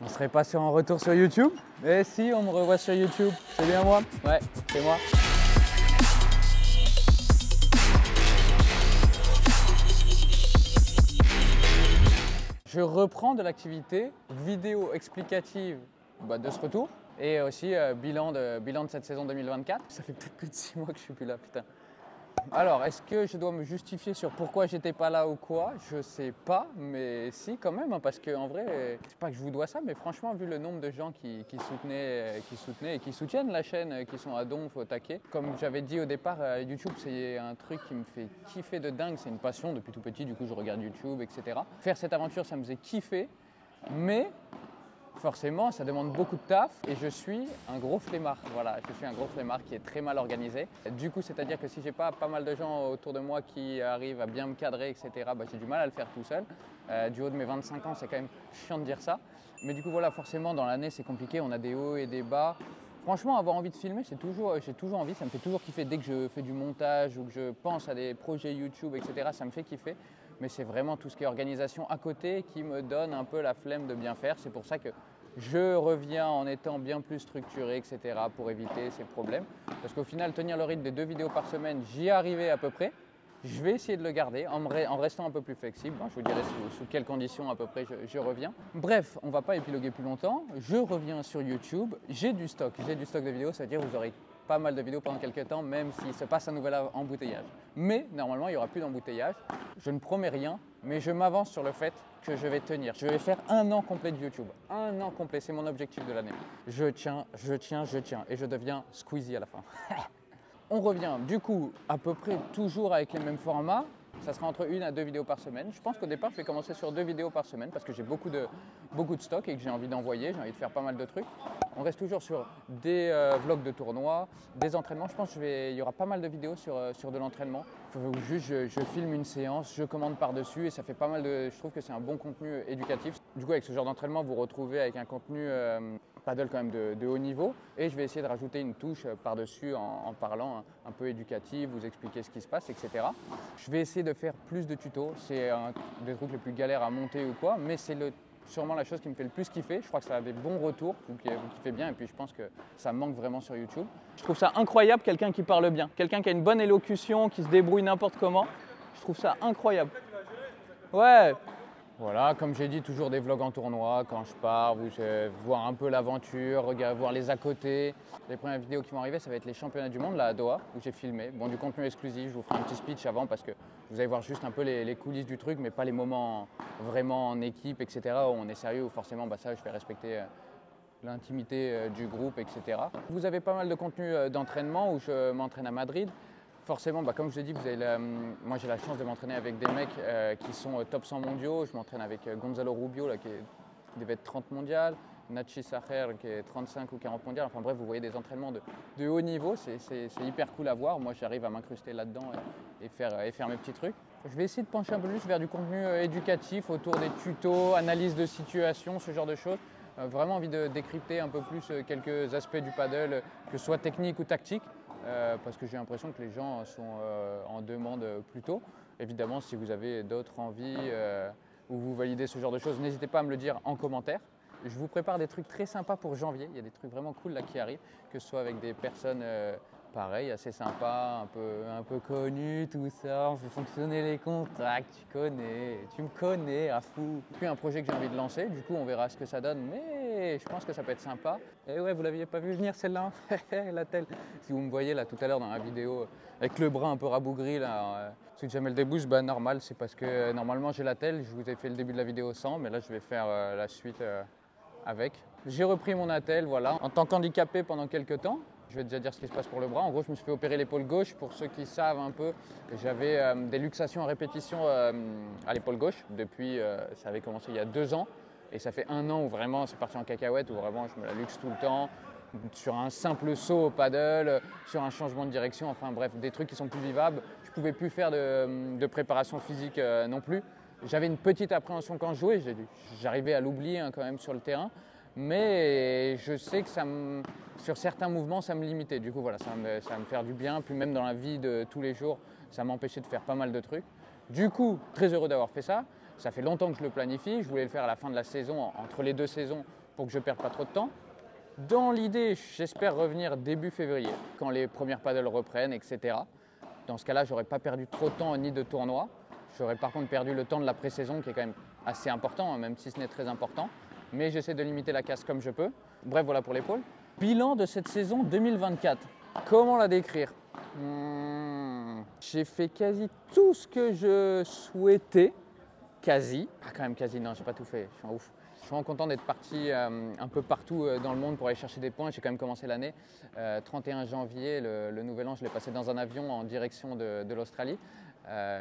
On serait pas sur un retour sur YouTube? Mais si, on me revoit sur YouTube. C'est bien moi? Ouais, c'est moi. Je reprends de l'activité vidéo explicative de ce retour et aussi bilan de cette saison 2024. Ça fait peut-être plus de 6 mois que je suis plus là, putain. Alors, est-ce que je dois me justifier sur pourquoi j'étais pas là ou quoi? Je sais pas, mais si quand même, hein, parce qu'en vrai, c'est pas que je vous dois ça, mais franchement, vu le nombre de gens qui soutenaient et qui soutiennent la chaîne, qui sont à donf au taquet, comme j'avais dit au départ, YouTube c'est un truc qui me fait kiffer de dingue, c'est une passion depuis tout petit, du coup je regarde YouTube, etc. Faire cette aventure, ça me faisait kiffer, mais forcément, ça demande beaucoup de taf et je suis un gros flemmard. Voilà, je suis un gros flemmard qui est très mal organisé. Du coup, c'est-à-dire que si j'ai pas mal de gens autour de moi qui arrivent à bien me cadrer, etc., j'ai du mal à le faire tout seul. Du haut de mes 25 ans, c'est quand même chiant de dire ça. Mais du coup, voilà, forcément, dans l'année, c'est compliqué. On a des hauts et des bas. Franchement, avoir envie de filmer, j'ai toujours envie. Ça me fait toujours kiffer dès que je fais du montage ou que je pense à des projets YouTube, etc. Ça me fait kiffer. Mais c'est vraiment tout ce qui est organisation à côté qui me donne un peu la flemme de bien faire. C'est pour ça que je reviens en étant bien plus structuré, etc. pour éviter ces problèmes. Parce qu'au final, tenir le rythme des 2 vidéos par semaine, j'y arrivais à peu près. Je vais essayer de le garder en restant un peu plus flexible. Je vous dirai sous quelles conditions à peu près je reviens. Bref, on ne va pas épiloguer plus longtemps. Je reviens sur YouTube. J'ai du stock de vidéos. Ça veut dire que vous aurez pas mal de vidéos pendant quelques temps, même s'il se passe un nouvel embouteillage. Mais normalement, il n'y aura plus d'embouteillage. Je ne promets rien, mais je m'avance sur le fait que je vais tenir. Je vais faire 1 an complet de YouTube. 1 an complet, c'est mon objectif de l'année. Je tiens, et je deviens Squeezie à la fin. On revient du coup à peu près toujours avec les mêmes formats. Ça sera entre 1 à 2 vidéos par semaine. Je pense qu'au départ, je vais commencer sur 2 vidéos par semaine parce que j'ai beaucoup de stock et que j'ai envie d'envoyer, j'ai envie de faire pas mal de trucs. On reste toujours sur des vlogs de tournois, des entraînements. Je pense qu'il y aura pas mal de vidéos sur de l'entraînement. Juste, je filme une séance, je commande par-dessus et ça fait pas mal de... Je trouve que c'est un bon contenu éducatif. Du coup, avec ce genre d'entraînement, vous vous retrouvez avec un contenu paddle quand même de haut niveau et je vais essayer de rajouter une touche par-dessus en parlant un peu éducatif, vous expliquer ce qui se passe, etc. Je vais essayer de faire plus de tutos, c'est un des trucs les plus galères à monter ou quoi, mais c'est sûrement la chose qui me fait le plus kiffer. Je crois que ça a des bons retours, vous kiffez bien et puis je pense que ça manque vraiment sur YouTube. Je trouve ça incroyable quelqu'un qui parle bien, quelqu'un qui a une bonne élocution, qui se débrouille n'importe comment. Je trouve ça incroyable. Ouais. Voilà, comme j'ai dit, toujours des vlogs en tournoi, quand je pars, voir un peu l'aventure, voir les à côté. Les premières vidéos qui vont arriver, ça va être les championnats du monde là à Doha, où j'ai filmé. Bon, du contenu exclusif, je vous ferai un petit speech avant parce que vous allez voir juste un peu les coulisses du truc, mais pas les moments vraiment en équipe, etc. où on est sérieux, où forcément ça, je vais respecter l'intimité du groupe, etc. Vous avez pas mal de contenu d'entraînement où je m'entraîne à Madrid. Forcément, comme je l'ai dit, moi j'ai la chance de m'entraîner avec des mecs qui sont top 100 mondiaux. Je m'entraîne avec Gonzalo Rubio qui devait être 30 mondial, Nachi Sacher qui est 35 ou 40 mondial. Enfin bref, vous voyez des entraînements de haut niveau, c'est hyper cool à voir. Moi j'arrive à m'incruster là-dedans et faire mes petits trucs. Je vais essayer de pencher un peu plus vers du contenu éducatif autour des tutos, analyse de situation, ce genre de choses. Vraiment envie de décrypter un peu plus quelques aspects du paddle, que ce soit technique ou tactique. Parce que j'ai l'impression que les gens sont en demande plutôt. Évidemment, si vous avez d'autres envies ou vous validez ce genre de choses, n'hésitez pas à me le dire en commentaire. Je vous prépare des trucs très sympas pour janvier. Il y a des trucs vraiment cool là qui arrivent, que ce soit avec des personnes pareil, assez sympas, un peu connues, tout ça. On fait fonctionner les contacts, tu me connais à fou. Puis un projet que j'ai envie de lancer, du coup on verra ce que ça donne, mais je pense que ça peut être sympa. Et ouais, vous l'aviez pas vu venir celle-là, la telle. Si vous me voyez là tout à l'heure dans la vidéo avec le bras un peu rabougri là, sous Jamel Debbouze, normal, c'est parce que normalement j'ai la telle. Je vous ai fait le début de la vidéo sans, mais là je vais faire la suite avec. J'ai repris mon attel, voilà, en tant qu'handicapé pendant quelques temps. Je vais déjà dire ce qui se passe pour le bras. En gros, je me suis fait opérer l'épaule gauche. Pour ceux qui savent un peu, j'avais des luxations à répétition à l'épaule gauche. Depuis, ça avait commencé il y a 2 ans. Et ça fait 1 an où vraiment c'est parti en cacahuète, où vraiment je me la luxe tout le temps. Sur un simple saut au paddle, sur un changement de direction, enfin bref, des trucs qui sont plus vivables. Je ne pouvais plus faire de préparation physique non plus. J'avais une petite appréhension quand je jouais. J'arrivais à l'oublier quand même sur le terrain. Mais je sais que sur certains mouvements, ça me limitait. Du coup, voilà, ça va me faire du bien. Puis même dans la vie de tous les jours, ça m'empêchait de faire pas mal de trucs. Du coup, très heureux d'avoir fait ça. Ça fait longtemps que je le planifie. Je voulais le faire à la fin de la saison, entre les 2 saisons, pour que je ne perde pas trop de temps. Dans l'idée, j'espère revenir début février, quand les premières paddles reprennent, etc. Dans ce cas-là, je n'aurai pas perdu trop de temps ni de tournoi. J'aurais par contre perdu le temps de la pré-saison qui est quand même assez important, même si ce n'est très important. Mais j'essaie de limiter la casse comme je peux. Bref, voilà pour l'épaule. Bilan de cette saison 2024. Comment la décrire? J'ai fait quasi tout ce que je souhaitais. Quasi. Ah quand même quasi, non, j'ai pas tout fait, je suis un ouf. Je suis vraiment content d'être parti un peu partout dans le monde pour aller chercher des points. J'ai quand même commencé l'année. 31 janvier, le nouvel an, je l'ai passé dans un avion en direction de l'Australie.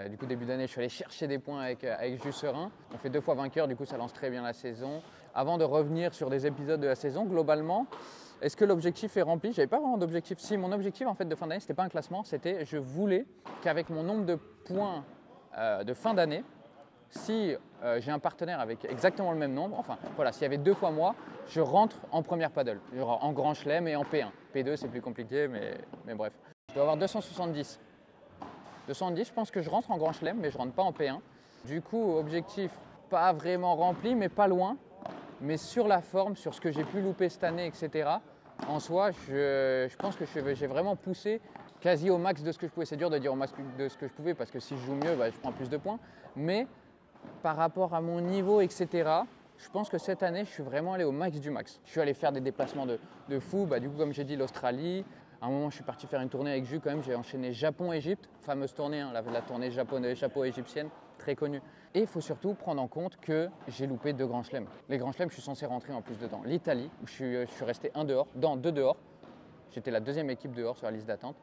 Du coup, début d'année, je suis allé chercher des points avec Jus Serein. On fait 2 fois vainqueur, du coup, ça lance très bien la saison. Avant de revenir sur des épisodes de la saison, globalement, est-ce que l'objectif est rempli? J'avais pas vraiment d'objectif. Si, mon objectif en fait de fin d'année, c'était pas un classement, c'était je voulais qu'avec mon nombre de points de fin d'année, si j'ai un partenaire avec exactement le même nombre, enfin voilà, s'il y avait 2 fois moi, je rentre en première paddle, en grand chelem et en P1. P2 c'est plus compliqué, mais bref. Je dois avoir 270. 270, je pense que je rentre en grand chelem, mais je rentre pas en P1. Du coup, objectif pas vraiment rempli, mais pas loin. Mais sur la forme, sur ce que j'ai pu louper cette année, etc. En soi, je pense que j'ai vraiment poussé quasi au max de ce que je pouvais. C'est dur de dire au max de ce que je pouvais parce que si je joue mieux, bah, je prends plus de points. Mais par rapport à mon niveau, etc., je pense que cette année, je suis vraiment allé au max du max. Je suis allé faire des déplacements de fou. Bah, du coup, comme j'ai dit, l'Australie. À un moment, je suis parti faire une tournée avec Jus quand même. J'ai enchaîné Japon-Égypte, fameuse tournée, hein, la tournée japo-égyptienne, très connue. Et il faut surtout prendre en compte que j'ai loupé 2 grands chelems. Les grands chelems, je suis censé rentrer en plus dedans. L'Italie, où je suis resté 2 dehors. J'étais la 2e équipe dehors sur la liste d'attente,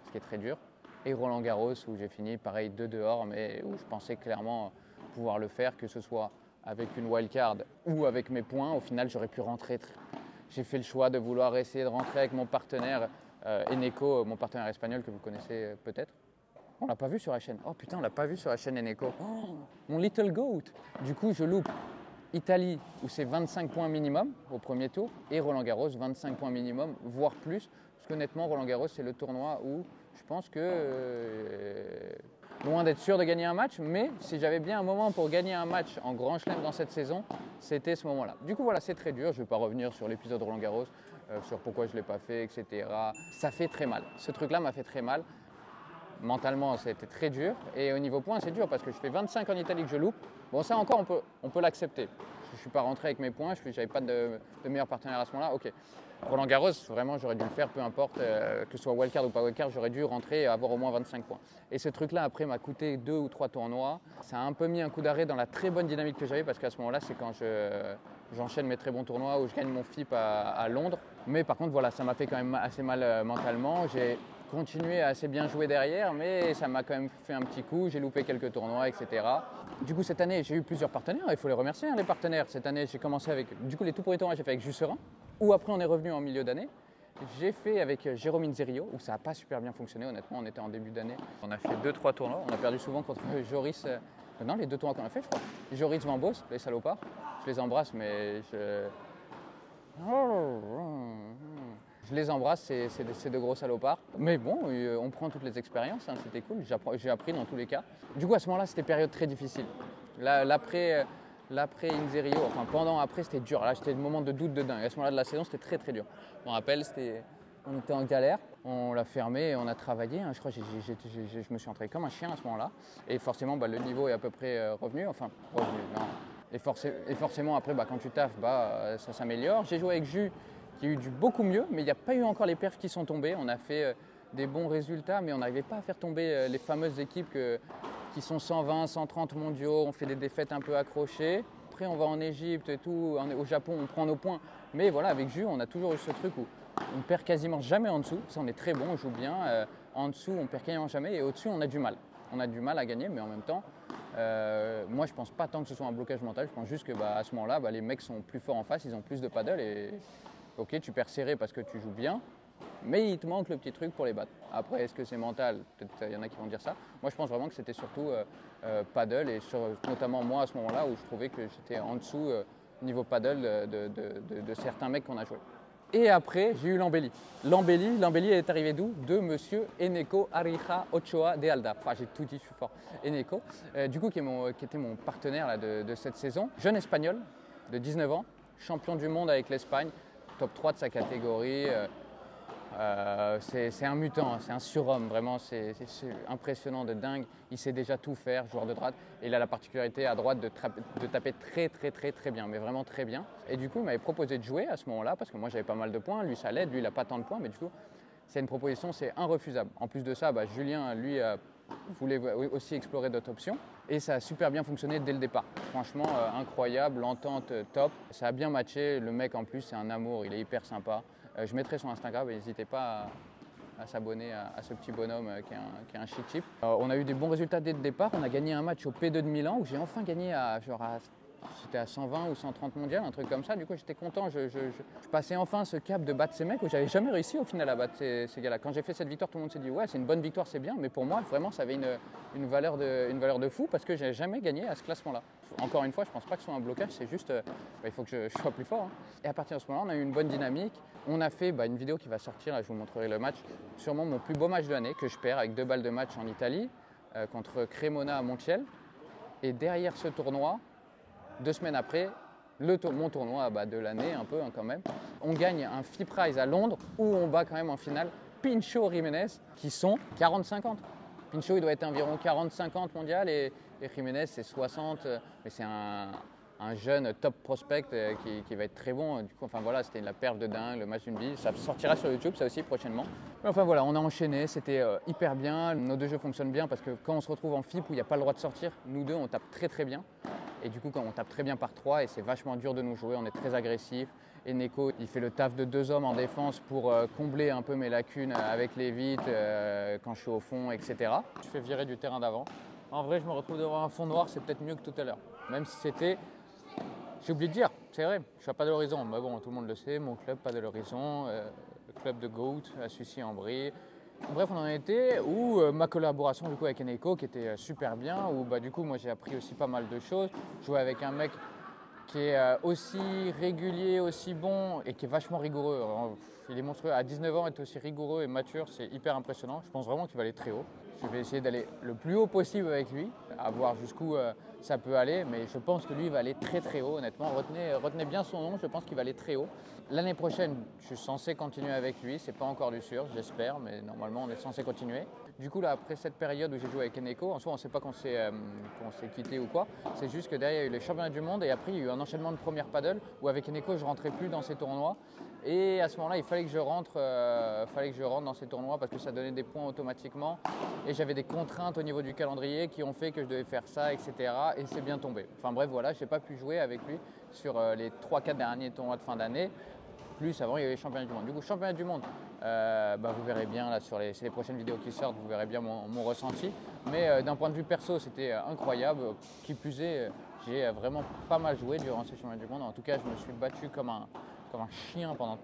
ce qui est très dur. Et Roland Garros, où j'ai fini pareil 2 dehors, mais où je pensais clairement pouvoir le faire, que ce soit avec une wildcard ou avec mes points. Au final, j'aurais pu rentrer. J'ai fait le choix de vouloir essayer de rentrer avec mon partenaire Eneco, mon partenaire espagnol que vous connaissez peut-être. On l'a pas vu sur la chaîne. Oh putain, on l'a pas vu sur la chaîne Eneco. Oh, mon little goat. Du coup, je loupe Italie où c'est 25 points minimum au premier tour et Roland Garros 25 points minimum, voire plus. Parce qu'honnêtement, Roland Garros c'est le tournoi où je pense que loin d'être sûr de gagner un match, mais si j'avais bien un moment pour gagner un match en grand chelem dans cette saison, c'était ce moment-là. Du coup voilà, c'est très dur. Je ne vais pas revenir sur l'épisode Roland Garros, sur pourquoi je ne l'ai pas fait, etc. Ça fait très mal. Ce truc-là m'a fait très mal. Mentalement, ça a été très dur. Et au niveau points, c'est dur parce que je fais 25 en Italie que je loupe. Bon, ça encore, on peut l'accepter. Je ne suis pas rentré avec mes points, je n'avais pas de meilleur partenaire à ce moment-là. Ok. Roland Garros, vraiment, j'aurais dû le faire, peu importe, que ce soit wildcard ou pas wildcard, j'aurais dû rentrer et avoir au moins 25 points. Et ce truc-là, après, m'a coûté 2 ou 3 tournois. Ça a un peu mis un coup d'arrêt dans la très bonne dynamique que j'avais parce qu'à ce moment-là, c'est quand j'enchaîne mes très bons tournois où je gagne mon FIP à Londres. Mais par contre, voilà, ça m'a fait quand même assez mal mentalement. J'ai continué à assez bien jouer derrière, mais ça m'a quand même fait un petit coup. J'ai loupé quelques tournois, etc. Du coup, cette année, j'ai eu plusieurs partenaires. Il faut les remercier, hein, les partenaires. Cette année, j'ai commencé avec, du coup, les tout premiers tournois, j'ai fait avec Jus Serein, où après, on est revenu en milieu d'année. J'ai fait avec Jérôme Inzerio, où ça n'a pas super bien fonctionné, honnêtement. On était en début d'année. On a fait 2-3 tournois. On a perdu souvent contre Joris. Non, les 2 tournois qu'on a fait, je crois. Joris Van Bos, les salopards. Je les embrasse, mais je les embrasse, c'est de gros salopards. Mais bon, on prend toutes les expériences, hein, c'était cool, j'ai appris dans tous les cas. Du coup, à ce moment-là, c'était une période très difficile. L'après Inzerio, enfin pendant, après, c'était dur. Là, j'étais un moment de doute de dingue. À ce moment-là de la saison, c'était très très dur. Je me rappelle, on était en galère, on l'a fermé, on a travaillé. Hein, je crois que je me suis entraîné comme un chien à ce moment-là. Et forcément, bah, le niveau est à peu près revenu. Enfin, revenu, non. Et forcément, après, bah, quand tu taffes, bah, ça s'améliore. J'ai joué avec Jus, qui a eu du beaucoup mieux, mais il n'y a pas eu encore les perfs qui sont tombés. On a fait des bons résultats, mais on n'arrivait pas à faire tomber les fameuses équipes qui sont 120, 130 mondiaux. On fait des défaites un peu accrochées. Après, on va en Égypte et tout, au Japon, on prend nos points. Mais voilà, avec Jus, on a toujours eu ce truc où on perd quasiment jamais en dessous. Ça, on est très bon, on joue bien. En dessous, on perd quasiment jamais. Et au-dessus, on a du mal. On a du mal à gagner, mais en même temps, moi, je pense pas tant que ce soit un blocage mental. Je pense juste que à ce moment-là, les mecs sont plus forts en face, ils ont plus de paddle et ok, tu perds serré parce que tu joues bien, mais il te manque le petit truc pour les battre. Après, est-ce que c'est mental? Peut-être il y en a qui vont dire ça. Moi, je pense vraiment que c'était surtout paddle et notamment moi à ce moment-là où je trouvais que j'étais en dessous niveau paddle de certains mecs qu'on a joué. Et après, j'ai eu l'embellie. L'embellie est arrivée d'où? De monsieur Eneco Arija Ochoa de Alda. Enfin, j'ai tout dit, je suis fort. Eneco, du coup, qui était mon partenaire là, de cette saison. Jeune espagnol de 19 ans, champion du monde avec l'Espagne, top 3 de sa catégorie. C'est un mutant, hein, c'est un surhomme, vraiment, c'est impressionnant de dingue. Il sait déjà tout faire, joueur de droite. Et il a la particularité à droite de taper très bien, mais vraiment très bien. Et du coup, il m'avait proposé de jouer à ce moment-là, parce que moi j'avais pas mal de points, lui ça l'aide, lui il n'a pas tant de points, mais du coup, c'est une proposition, c'est irrefusable. En plus de ça, Julien, lui, voulait aussi explorer d'autres options. Et ça a super bien fonctionné dès le départ. Franchement, incroyable, l'entente top. Ça a bien matché. Le mec, en plus, c'est un amour, il est hyper sympa. Je mettrai son Instagram et n'hésitez pas à s'abonner à ce petit bonhomme qui est un chic chip. On a eu des bons résultats dès le départ. On a gagné un match au P2 de Milan où j'ai enfin gagné c'était à 120 ou 130 mondial, un truc comme ça. Du coup, j'étais content. Je passais enfin ce cap de battre ces mecs où j'avais jamais réussi au final à battre ces gars-là. Quand j'ai fait cette victoire, tout le monde s'est dit ouais, c'est une bonne victoire, c'est bien. Mais pour moi, vraiment, ça avait une valeur de fou parce que j'ai jamais gagné à ce classement-là. Encore une fois, je pense pas que ce soit un blocage, c'est juste il faut que je sois plus fort. Hein. Et à partir de ce moment-là, on a eu une bonne dynamique. On a fait une vidéo qui va sortir, là, je vous montrerai le match. Sûrement mon plus beau match de l'année que je perds avec 2 balles de match en Italie contre Cremona à Montiel. Et derrière ce tournoi, 2 semaines après, mon tournoi de l'année un peu quand même, on gagne un FI Prize à Londres où on bat quand même en finale Pincho Jiménez qui sont 40-50. Pincho il doit être environ 40-50 mondial et Jiménez c'est 60, mais c'est un jeune top prospect qui va être très bon. Du coup, enfin voilà, c'était la perf de dingue, le match d'une vie. Ça sortira sur YouTube, ça aussi prochainement. Mais enfin voilà, on a enchaîné, c'était hyper bien. Nos 2 jeux fonctionnent bien parce que quand on se retrouve en FIP où il n'y a pas le droit de sortir, nous 2 on tape très bien. Et du coup, quand on tape très bien par 3 et c'est vachement dur de nous jouer, on est très agressif. Et Neko, il fait le taf de 2 hommes en défense pour combler un peu mes lacunes avec les vites quand je suis au fond, etc. Je fais virer du terrain d'avant. En vrai, je me retrouve devant un fond noir, c'est peut-être mieux que tout à l'heure. Même si c'était... J'ai oublié de dire, c'est vrai, je suis à pas de l'horizon. Mais bon, tout le monde le sait, mon club, pas de l'horizon, le club de GOAT, à Sucy-en-Brie. Bref, on en était où ma collaboration du coup avec Eneko qui était super bien, où du coup moi j'ai appris aussi pas mal de choses. Jouer avec un mec qui est aussi régulier, aussi bon et qui est vachement rigoureux. Alors, il est monstrueux. À 19 ans, être aussi rigoureux et mature, c'est hyper impressionnant. Je pense vraiment qu'il va aller très haut. Je vais essayer d'aller le plus haut possible avec lui, à voir jusqu'où ça peut aller, mais je pense que lui va aller très haut, honnêtement. Retenez bien son nom, je pense qu'il va aller très haut. L'année prochaine, je suis censé continuer avec lui, c'est pas encore du sûr, j'espère, mais normalement on est censé continuer. Du coup, là, après cette période où j'ai joué avec Eneko, en soi, on ne sait pas qu'on s'est quitté ou quoi. C'est juste que derrière, il y a eu les championnats du monde et après, il y a eu un enchaînement de premières paddle où avec Eneko, je ne rentrais plus dans ces tournois. Et à ce moment-là, il fallait que je rentre dans ces tournois parce que ça donnait des points automatiquement. Et j'avais des contraintes au niveau du calendrier qui ont fait que je devais faire ça, etc. Et c'est bien tombé. Enfin bref, voilà, je n'ai pas pu jouer avec lui sur les 3-4 derniers tournois de fin d'année. Plus avant, il y avait les championnats du monde. Du coup, championnat du monde, vous verrez bien là sur les prochaines vidéos qui sortent, vous verrez bien mon ressenti. Mais d'un point de vue perso, c'était incroyable. Qui plus est, j'ai vraiment pas mal joué durant ces championnats du monde. En tout cas, je me suis battu comme un chien pendant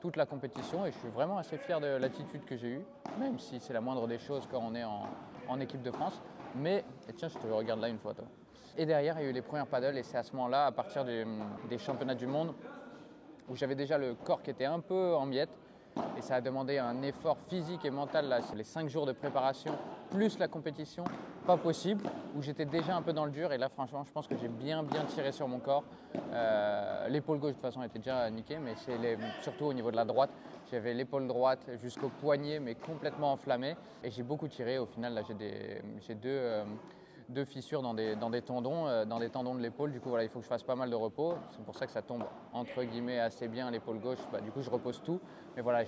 toute la compétition et je suis vraiment assez fier de l'attitude que j'ai eue, même si c'est la moindre des choses quand on est en équipe de France. Mais tiens, je te regarde là une fois, toi. Et derrière, il y a eu les premières paddles et c'est à ce moment-là, à partir des championnats du monde, où j'avais déjà le corps qui était un peu en miettes et ça a demandé un effort physique et mental, là, c'est les 5 jours de préparation plus la compétition, pas possible, où j'étais déjà un peu dans le dur et là franchement je pense que j'ai bien tiré sur mon corps. L'épaule gauche de toute façon était déjà niquée, mais c'est surtout au niveau de la droite, j'avais l'épaule droite jusqu'au poignet mais complètement enflammée et j'ai beaucoup tiré. Au final là j'ai deux fissures dans des tendons de l'épaule. Du coup, voilà, il faut que je fasse pas mal de repos. C'est pour ça que ça tombe entre guillemets assez bien l'épaule gauche. Du coup, je repose tout. Mais voilà,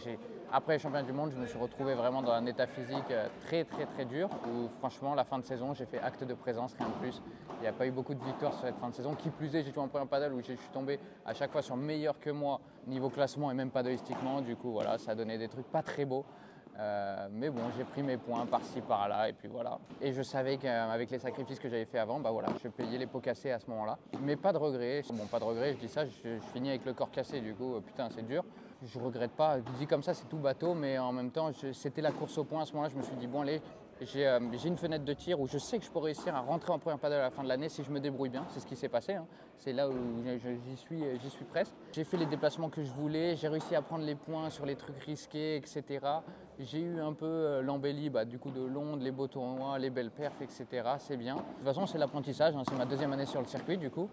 après les championnats du monde, je me suis retrouvé vraiment dans un état physique très dur. Où franchement, la fin de saison, j'ai fait acte de présence, rien de plus. Il n'y a pas eu beaucoup de victoires sur cette fin de saison. Qui plus est, j'ai joué en première paddle où je suis tombé à chaque fois sur meilleur que moi niveau classement et même paddleistiquement. Du coup, voilà, ça a donné des trucs pas très beaux. Mais bon, j'ai pris mes points par-ci, par-là, et puis voilà. Et je savais qu'avec les sacrifices que j'avais fait avant, voilà, je payais les pots cassés à ce moment-là. Mais pas de regrets. Bon, pas de regrets, je dis ça, je finis avec le corps cassé, du coup, putain, c'est dur. Je regrette pas, je dis comme ça, c'est tout bateau, mais en même temps, c'était la course au point. À ce moment-là, je me suis dit, bon, allez, j'ai une fenêtre de tir où je sais que je peux réussir à rentrer en première paddle à la fin de l'année si je me débrouille bien. C'est ce qui s'est passé, hein. C'est là où j'y suis presque. J'ai fait les déplacements que je voulais, j'ai réussi à prendre les points sur les trucs risqués, etc. J'ai eu un peu l'embellie du coup de Londres, les beaux tournois, les belles perfs, etc. C'est bien. De toute façon, c'est l'apprentissage, hein. C'est ma 2e année sur le circuit du coup.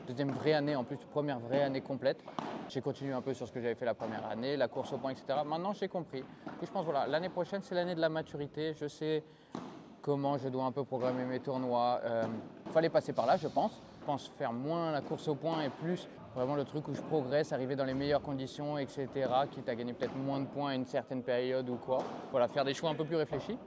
deuxième vraie année, en plus première vraie année complète. J'ai continué un peu sur ce que j'avais fait la première année, la course au point, etc. Maintenant, j'ai compris. Et je pense voilà, l'année prochaine, c'est l'année de la maturité. Je sais comment je dois un peu programmer mes tournois. Il fallait passer par là, je pense. Je pense faire moins la course au point et plus vraiment le truc où je progresse, arriver dans les meilleures conditions, etc. Quitte à gagner peut-être moins de points à une certaine période ou quoi. Voilà, faire des choix un peu plus réfléchis.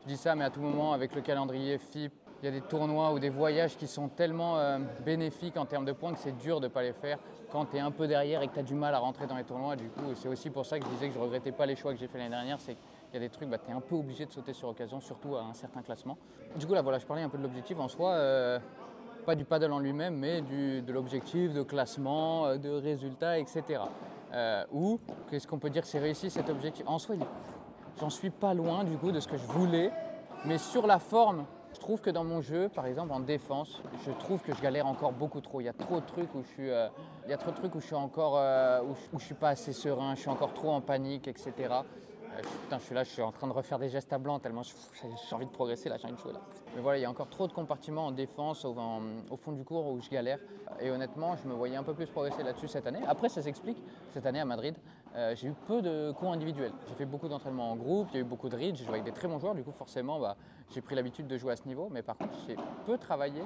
Je dis ça, mais à tout moment, avec le calendrier FIP, il y a des tournois ou des voyages qui sont tellement bénéfiques en termes de points que c'est dur de ne pas les faire quand tu es un peu derrière et que tu as du mal à rentrer dans les tournois. Du coup, c'est aussi pour ça que je disais que je ne regrettais pas les choix que j'ai fait l'année dernière. C'est qu'il y a des trucs, tu es un peu obligé de sauter sur occasion, surtout à un certain classement. Du coup, là, voilà, je parlais un peu de l'objectif en soi. Pas du paddle en lui-même, mais de l'objectif, de classement, de résultats, etc. Ou qu'est-ce qu'on peut dire que c'est réussi cet objectif? En soi, j'en suis pas loin du coup de ce que je voulais, mais sur la forme, je trouve que dans mon jeu, par exemple en défense, je trouve que je galère encore beaucoup trop. Il y a trop de trucs où je suis encore, où je suis pas assez serein, je suis encore trop en panique, etc. Putain, je suis là, je suis en train de refaire des gestes à blanc tellement j'ai envie de progresser, là, j'ai envie de jouer là. Mais voilà, il y a encore trop de compartiments en défense, au fond du cours où je galère. Et honnêtement, je me voyais un peu plus progresser là-dessus cette année. Après, ça s'explique. Cette année à Madrid, j'ai eu peu de cours individuels. J'ai fait beaucoup d'entraînements en groupe, il y a eu beaucoup de reads, j'ai joué avec des très bons joueurs. Du coup, forcément, j'ai pris l'habitude de jouer à ce niveau. Mais par contre, j'ai peu travaillé.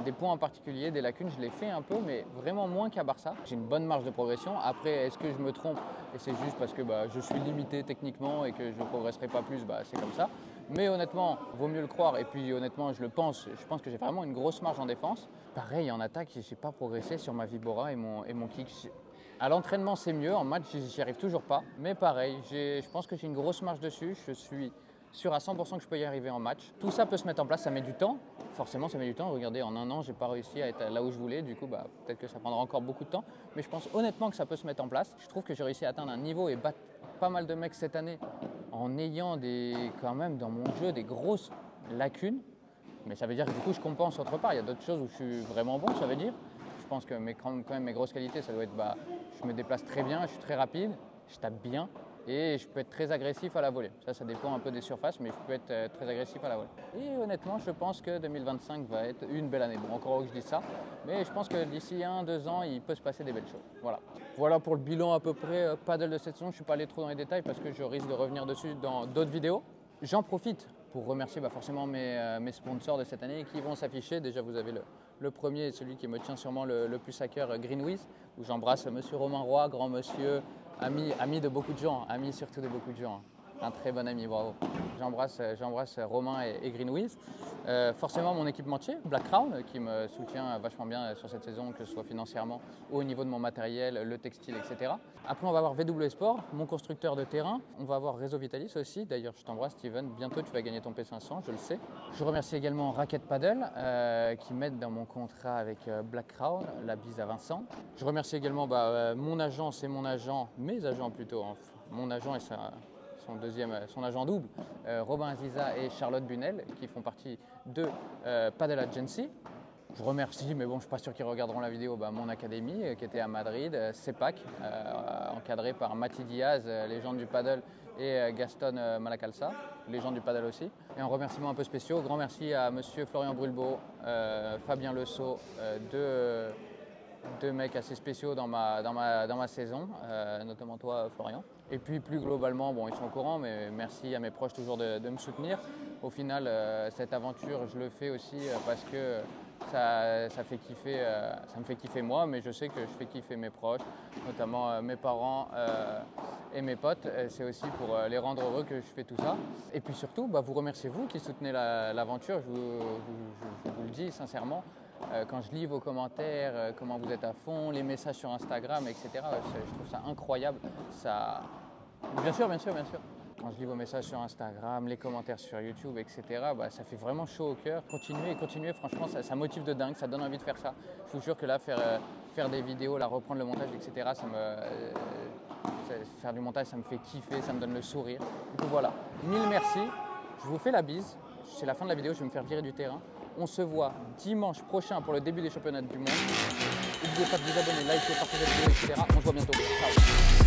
Des points en particulier, des lacunes, je l'ai fait un peu, mais vraiment moins qu'à Barça. J'ai une bonne marge de progression. Après, est-ce que je me trompe et c'est juste parce que je suis limité techniquement et que je ne progresserai pas plus, c'est comme ça. Mais honnêtement, vaut mieux le croire. Et puis honnêtement, je pense que j'ai vraiment une grosse marge en défense. Pareil, en attaque, je n'ai pas progressé sur ma vibora et mon kick. À l'entraînement, c'est mieux. En match, j'y arrive toujours pas. Mais pareil, je pense que j'ai une grosse marge dessus. Je suis sûr à 100% que je peux y arriver en match. Tout ça peut se mettre en place, ça met du temps. Forcément, ça met du temps. Regardez, en un an, j'ai pas réussi à être là où je voulais. Du coup, peut-être que ça prendra encore beaucoup de temps. Mais je pense honnêtement que ça peut se mettre en place. Je trouve que j'ai réussi à atteindre un niveau et battre pas mal de mecs cette année en ayant quand même dans mon jeu des grosses lacunes. Mais ça veut dire que du coup, je compense autre part. Il y a d'autres choses où je suis vraiment bon, ça veut dire. Je pense que quand même mes grosses qualités, ça doit être je me déplace très bien, je suis très rapide, je tape bien. Et je peux être très agressif à la volée. Ça dépend un peu des surfaces, mais je peux être très agressif à la volée. Et honnêtement, je pense que 2025 va être une belle année. Bon, encore que je dis ça, mais je pense que d'ici 1-2 ans, il peut se passer des belles choses. Voilà pour le bilan à peu près paddle de cette saison. Je ne suis pas allé trop dans les détails parce que je risque de revenir dessus dans d'autres vidéos. J'en profite pour remercier forcément mes sponsors de cette année qui vont s'afficher. Déjà, vous avez le premier, celui qui me tient sûrement le plus à cœur, Greenwiz, où j'embrasse monsieur Romain Roy, grand monsieur, ami de beaucoup de gens, ami surtout de beaucoup de gens. Un très bon ami, bravo. J'embrasse Romain et Greenwiz. Forcément mon équipementier, Black Crown, qui me soutient vachement bien sur cette saison, que ce soit financièrement ou au niveau de mon matériel, le textile, etc. Après, on va avoir VW Sport, mon constructeur de terrain. On va avoir Réseau Vitalis aussi. D'ailleurs, je t'embrasse, Steven. Bientôt, tu vas gagner ton P500, je le sais. Je remercie également Racket Paddle, qui m'aide dans mon contrat avec Black Crown, la bise à Vincent. Je remercie également mon agence et mes agents plutôt, hein. Mon agent et son agent double, Robin Aziza et Charlotte Bunel, qui font partie de Paddle Agency. Je remercie, mais bon, je ne suis pas sûr qu'ils regarderont la vidéo, mon académie qui était à Madrid, CEPAC, encadré par Mati Diaz, légende du paddle, et Gaston Malacalsa, légende du paddle aussi. Et un remerciement un peu spécial, grand merci à monsieur Florian Brulbeau, Fabien Lesault, deux mecs assez spéciaux dans ma saison, notamment toi Florian. Et puis plus globalement, ils sont au courant, mais merci à mes proches toujours de me soutenir. Au final, cette aventure, je le fais aussi parce que ça me fait kiffer moi, mais je sais que je fais kiffer mes proches, notamment mes parents et mes potes. C'est aussi pour les rendre heureux que je fais tout ça. Et puis surtout, vous remerciez vous qui soutenez l'aventure, je vous le dis sincèrement. Quand je lis vos commentaires, comment vous êtes à fond, les messages sur Instagram, etc., je trouve ça incroyable. Bien sûr. Quand je lis vos messages sur Instagram, les commentaires sur YouTube, etc., ça fait vraiment chaud au cœur. Continuez, franchement, ça motive de dingue, ça donne envie de faire ça. Je vous jure que là, faire des vidéos, reprendre le montage, etc., faire du montage, ça me fait kiffer, ça me donne le sourire. Du coup, voilà, 1000 merci, je vous fais la bise. C'est la fin de la vidéo, je vais me faire virer du terrain. On se voit dimanche prochain pour le début des championnats du monde. N'oubliez pas de vous abonner, liker, partager la vidéo, etc. On se voit bientôt. Ciao.